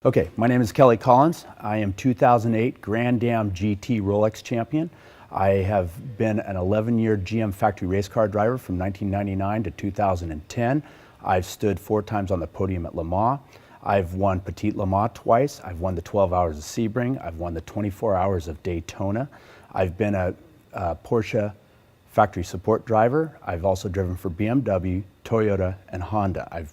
Okay, my name is Kelly Collins. I am 2008 Grand Am GT Rolex champion. I have been an 11-year GM factory race car driver from 1999 to 2010. I've stood 4 times on the podium at Le Mans. I've won Petit Le Mans twice. I've won the 12 Hours of Sebring. I've won the 24 Hours of Daytona. I've been a Porsche factory support driver. I've also driven for BMW, Toyota, and Honda. I've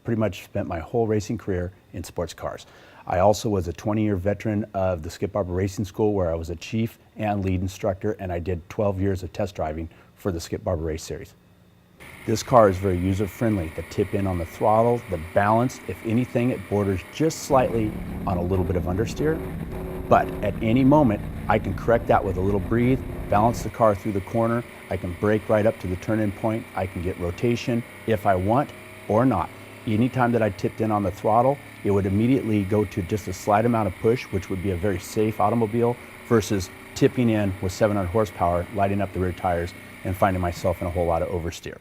pretty much spent my whole racing career in sports cars. I also was a 20-year veteran of the Skip Barber Racing School, where I was a chief and lead instructor, and I did 12 years of test driving for the Skip Barber Race Series. This car is very user-friendly. The tip in on the throttle, the balance, if anything, it borders just slightly on a little bit of understeer. But at any moment, I can correct that with a little breathe, balance the car through the corner, I can brake right up to the turn-in point, I can get rotation if I want or not. Anytime that I tipped in on the throttle, it would immediately go to just a slight amount of push, which would be a very safe automobile, versus tipping in with 700 horsepower, lighting up the rear tires, and finding myself in a whole lot of oversteer.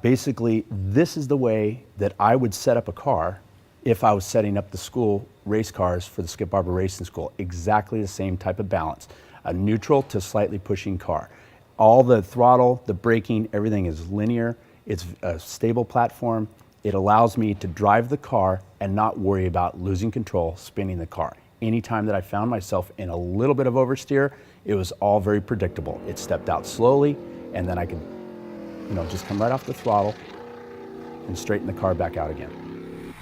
Basically, this is the way that I would set up a car if I was setting up the school race cars for the Skip Barber Racing School. Exactly the same type of balance, a neutral to slightly pushing car. All the throttle, the braking, everything is linear. It's a stable platform. It allows me to drive the car and not worry about losing control, spinning the car. Anytime that I found myself in a little bit of oversteer, it was all very predictable. It stepped out slowly, and then I could, just come right off the throttle and straighten the car back out again.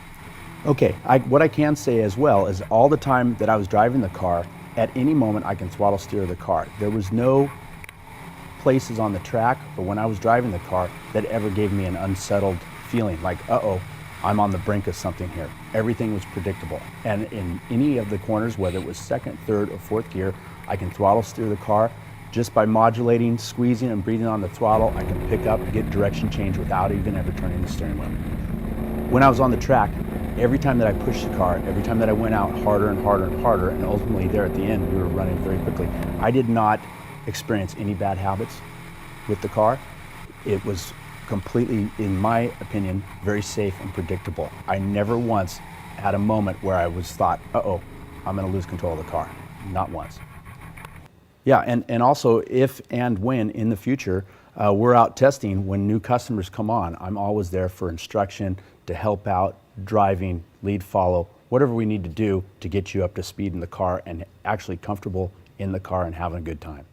Okay, what I can say as well is all the time that I was driving the car, at any moment I can throttle steer the car. There was no places on the track or when I was driving the car that ever gave me an unsettled feeling like, uh-oh, I'm on the brink of something here. Everything was predictable. And in any of the corners, whether it was second, third, or fourth gear, I can throttle steer the car. Just by modulating, squeezing, and breathing on the throttle, I can pick up and get direction change without even ever turning the steering wheel. When I was on the track, every time that I pushed the car, every time that I went out harder and harder and harder, and ultimately there at the end, we were running very quickly, I did not experience any bad habits with the car. It was completely, in my opinion, very safe and predictable. I never once had a moment where I was thought, uh-oh, I'm gonna lose control of the car. Not once. Yeah, and also if and when in the future we're out testing, when new customers come on, I'm always there for instruction, to help out, driving, lead, follow, whatever we need to do to get you up to speed in the car and actually comfortable in the car and having a good time.